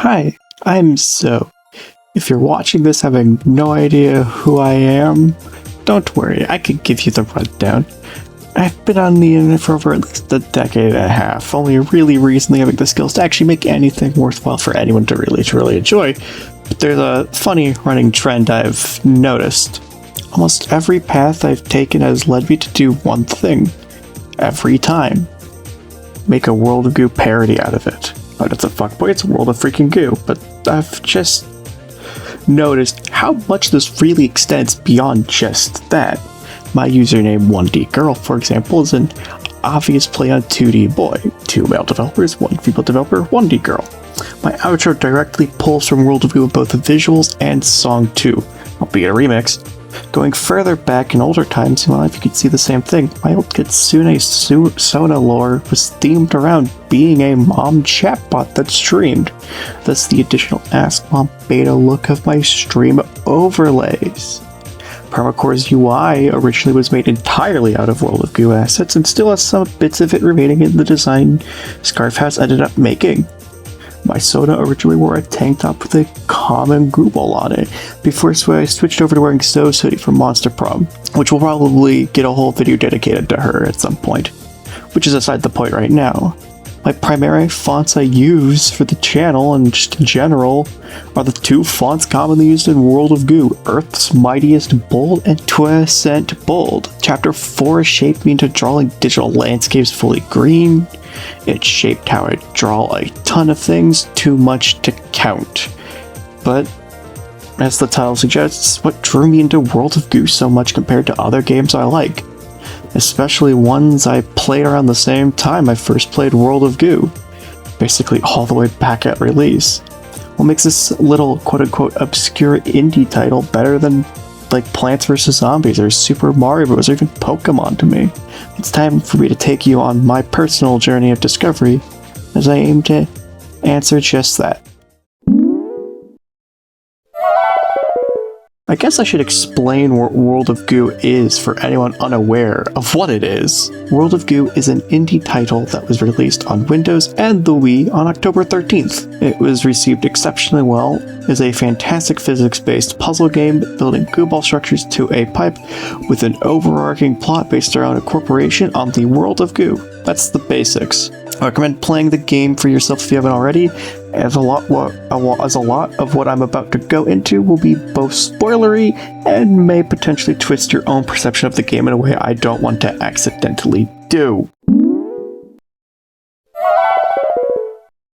Hi, I'm Zoe. If you're watching this having no idea who I am, don't worry, I could give you the rundown. I've been on the internet for over at least a decade and a half, only really recently having the skills to actually make anything worthwhile for anyone to really enjoy. But there's a funny running trend I've noticed. Almost every path I've taken has led me to do one thing. Every time. Make a World of Goo parody out of it. But it's a fuckboy, it's a World of freaking Goo. But I've just noticed how much this really extends beyond just that. My username 1D Girl, for example, is an obvious play on 2D Boy. 2 male developers, 1 female developer, 1D Girl. My outro directly pulls from World of Goo with both the visuals and song too, albeit a remix. Going further back in older times in my life, you could see the same thing. My old Kitsune Sona lore was themed around being a mom chatbot that streamed. Thus the additional Ask Mom beta look of my stream overlays. Permacore's UI originally was made entirely out of World of Goo assets and still has some bits of it remaining in the design Scarf House ended up making. My Sona originally wore a tank top with a common Google on it, before I switched over to wearing Zoe's hoodie from Monster Prom, which will probably get a whole video dedicated to her at some point, which is aside the point right now. My primary fonts I use for the channel, and just in general, are the 2 fonts commonly used in World of Goo, Earth's Mightiest Bold and Twecent Bold. Chapter 4 shaped me into drawing digital landscapes fully green. It shaped how I draw a ton of things, too much to count. But, as the title suggests, what drew me into World of Goo so much compared to other games I like? Especially ones I played around the same time I first played World of Goo, basically all the way back at release. What makes this little quote-unquote obscure indie title better than like Plants vs. Zombies or Super Mario Bros. Or even Pokemon to me? It's time for me to take you on my personal journey of discovery as I aim to answer just that. I guess I should explain what World of Goo is for anyone unaware of what it is. World of Goo is an indie title that was released on Windows and the Wii on October 13th. It was received exceptionally well as a fantastic physics-based puzzle game building Goo ball structures to a pipe with an overarching plot based around a corporation on the World of Goo. That's the basics. I recommend playing the game for yourself if you haven't already, as a lot of what I'm about to go into will be both spoilery and may potentially twist your own perception of the game in a way I don't want to accidentally do.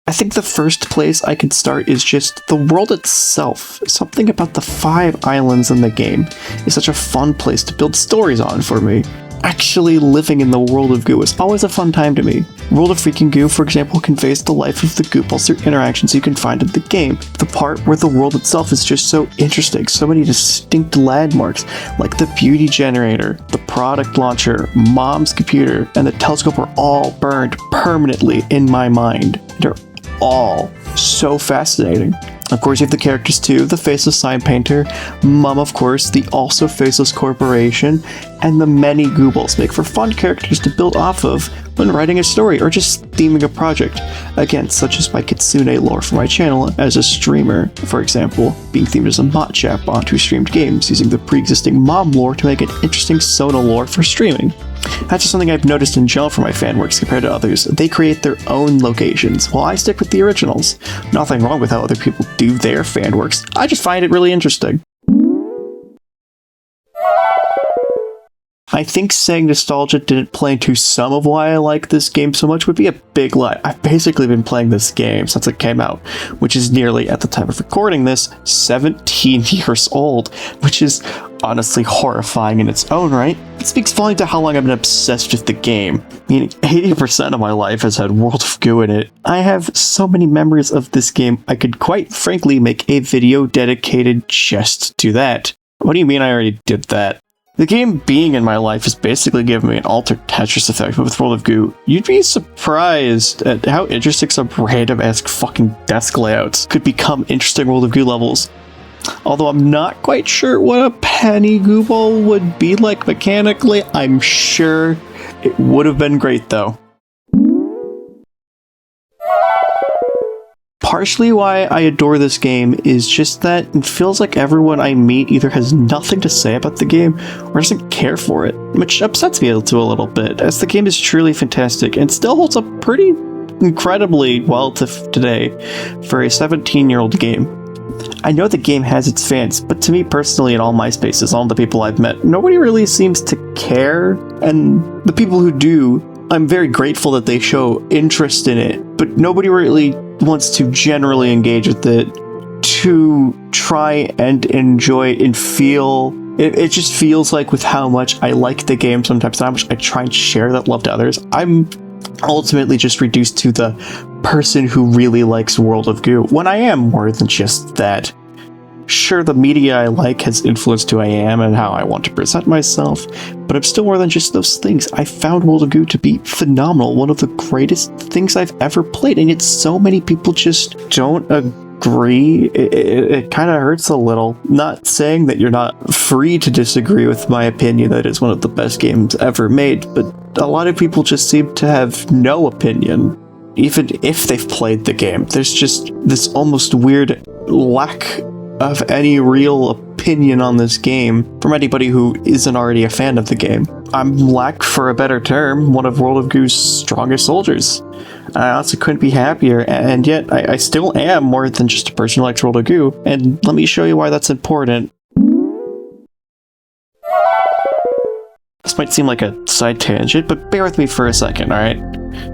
I think the first place I could start is just the world itself. Something about the 5 islands in the game is such a fun place to build stories on for me. Actually living in the World of Goo is always a fun time to me. World of freaking Goo, for example, conveys the life of the Goo balls through interactions you can find in the game. The part where the world itself is just so interesting, so many distinct landmarks, like the beauty generator, the product launcher, mom's computer, and the telescope are all burned permanently in my mind. They're all so fascinating. Of course, you have the characters too, the Faceless Sign Painter, Mom of course, the also Faceless Corporation, and the many Goo balls make for fun characters to build off of when writing a story or just theming a project. Again, such as my Kitsune lore for my channel as a streamer, for example, being themed as a bot chatbot who streamed games using the pre-existing Mom lore to make an interesting Sona lore for streaming. That's just something I've noticed in general for my fan works compared to others. They create their own locations, while I stick with the originals. Nothing wrong with how other people do their fan works, I just find it really interesting. I think saying nostalgia didn't play into some of why I like this game so much would be a big lie. I've basically been playing this game since it came out, which is nearly, at the time of recording this, 17 years old, which is honestly horrifying in its own right. It speaks volumes to how long I've been obsessed with the game, meaning 80% of my life has had World of Goo in it. I have so many memories of this game, I could quite frankly make a video dedicated just to that. What do you mean I already did that? The game being in my life has basically given me an altered Tetris effect, but with World of Goo, you'd be surprised at how interesting some random-esque fucking desk layouts could become interesting World of Goo levels. Although I'm not quite sure what a penny Goo ball would be like mechanically, I'm sure it would have been great though. partially why I adore this game is just that it feels like everyone I meet either has nothing to say about the game or doesn't care for it, which upsets me a little bit, as the game is truly fantastic and still holds up pretty incredibly well today for a 17-year-old game. I know the game has its fans, but to me personally, in all my spaces, all the people I've met, nobody really seems to care, and the people who do, I'm very grateful that they show interest in it, but nobody really wants to generally engage with it to try and enjoy and feel. It just feels like with how much I like the game sometimes, how much I try and share that love to others, I'm ultimately just reduced to the person who really likes World of Goo, when I am more than just that. Sure, the media I like has influenced who I am and how I want to present myself, but I'm still more than just those things. I found World of Goo to be phenomenal, one of the greatest things I've ever played, and yet so many people just don't agree. It kind of hurts a little. Not saying that you're not free to disagree with my opinion that it's one of the best games ever made, but a lot of people just seem to have no opinion, even if they've played the game. There's just this almost weird lack of any real opinion on this game from anybody who isn't already a fan of the game. I'm, lack for a better term, one of World of Goo's strongest soldiers. I also couldn't be happier, and yet I still am more than just a person who likes World of Goo, and let me show you why that's important. This might seem like a side tangent, but bear with me for a second, alright?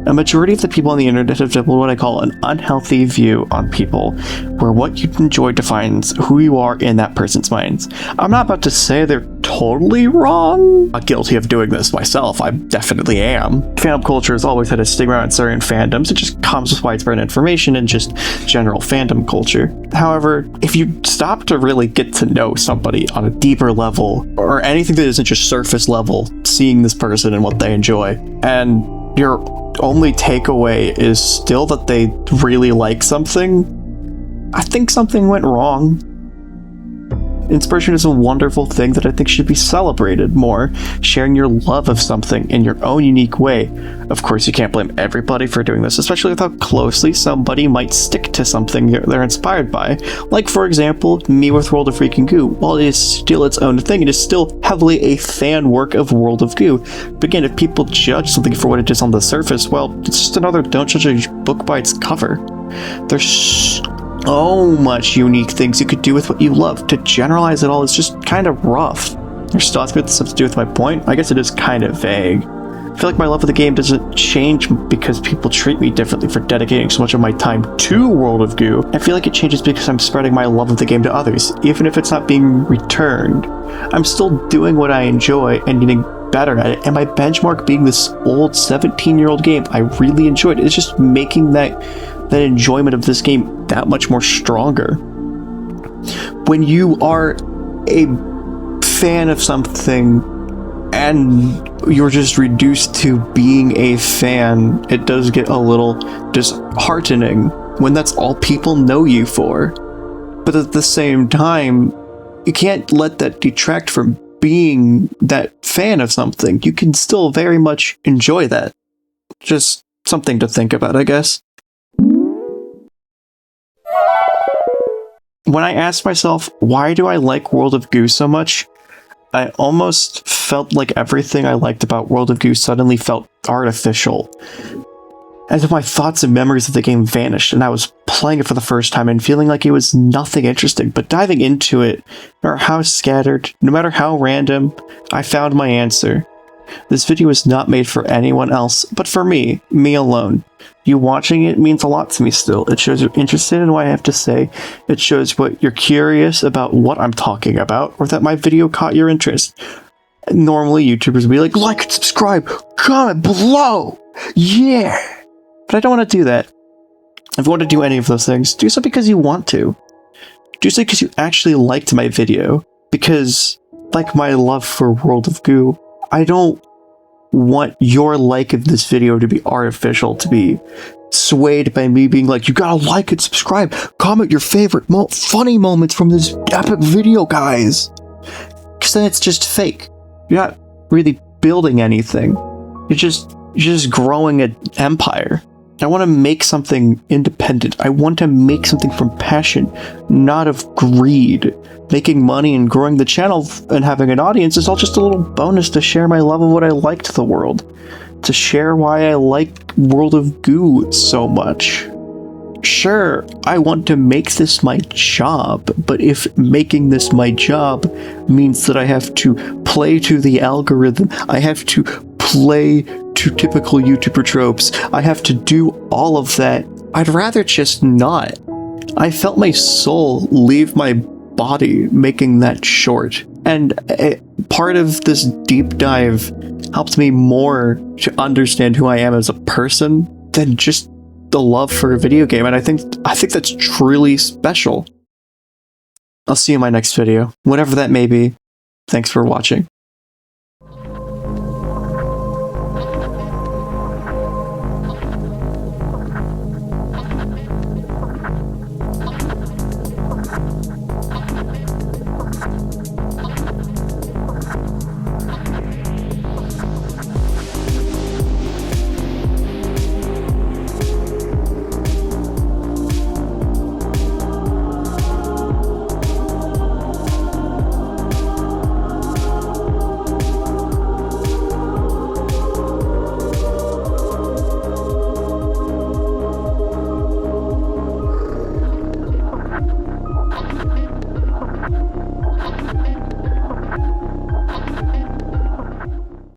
A majority of the people on the internet have developed what I call an unhealthy view on people, where what you enjoy defines who you are in that person's minds. I'm not about to say they're totally wrong. I'm guilty of doing this myself, I definitely am. Fandom culture has always had a stigma around certain fandoms. It just comes with widespread information and just general fandom culture. However, if you stop to really get to know somebody on a deeper level, or anything that isn't just surface level, seeing this person and what they enjoy, and your only takeaway is still that they really like something, I think something went wrong. Inspiration is a wonderful thing that I think should be celebrated more, sharing your love of something in your own unique way. Of course, you can't blame everybody for doing this, especially with how closely somebody might stick to something they're inspired by. Like, for example, me with World of Freaking Goo. While it is still its own thing, it is still heavily a fan work of World of Goo. But again, if people judge something for what it is on the surface, well, it's just another don't judge a book by its cover. There's so much unique things you could do with what you love. To generalize it all is just kind of rough. There's still stuff to do with my point. I guess it is kind of vague. I feel like my love of the game doesn't change because people treat me differently for dedicating so much of my time to World of Goo. I feel like it changes because I'm spreading my love of the game to others, even if it's not being returned. I'm still doing what I enjoy and getting better at it, and my benchmark being this old 17-year-old game I really enjoyed. It's just making that enjoyment of this game that much more stronger. When you are a fan of something and you're just reduced to being a fan, it does get a little disheartening when that's all people know you for. But at the same time, you can't let that detract from being that fan of something. You can still very much enjoy that. Just something to think about, I guess. When I asked myself, why do I like World of Goo so much, I almost felt like everything I liked about World of Goo suddenly felt artificial. As if my thoughts and memories of the game vanished, and I was playing it for the first time and feeling like it was nothing interesting. But diving into it, no matter how scattered, no matter how random, I found my answer. This video was not made for anyone else, but for me alone. You watching it means a lot to me still. It shows you're interested in what I have to say. It shows what you're curious about what I'm talking about, or that my video caught your interest. Normally, YouTubers would be like and subscribe, comment below, yeah! But I don't want to do that. If you want to do any of those things, do so because you want to. Do so because you actually liked my video. Because, like my love for World of Goo, I don't want your like of this video to be artificial, to be swayed by me being like, you gotta like and subscribe, comment your favorite funny moments from this epic video, guys. Because then it's just fake. You're not really building anything. You're just growing an empire. I want to make something independent. I want to make something from passion, not of greed. Making money and growing the channel and having an audience is all just a little bonus to share my love of what I like to the world. To share why I like World of Goo so much. Sure, I want to make this my job, but if making this my job means that I have to play to the algorithm, I have to play to typical YouTuber tropes, I have to do all of that, I'd rather just not. I felt my soul leave my body making that short, and part of this deep dive helped me more to understand who I am as a person than just the love for a video game, and I think that's truly special. I'll see you in my next video, whatever that may be. Thanks for watching.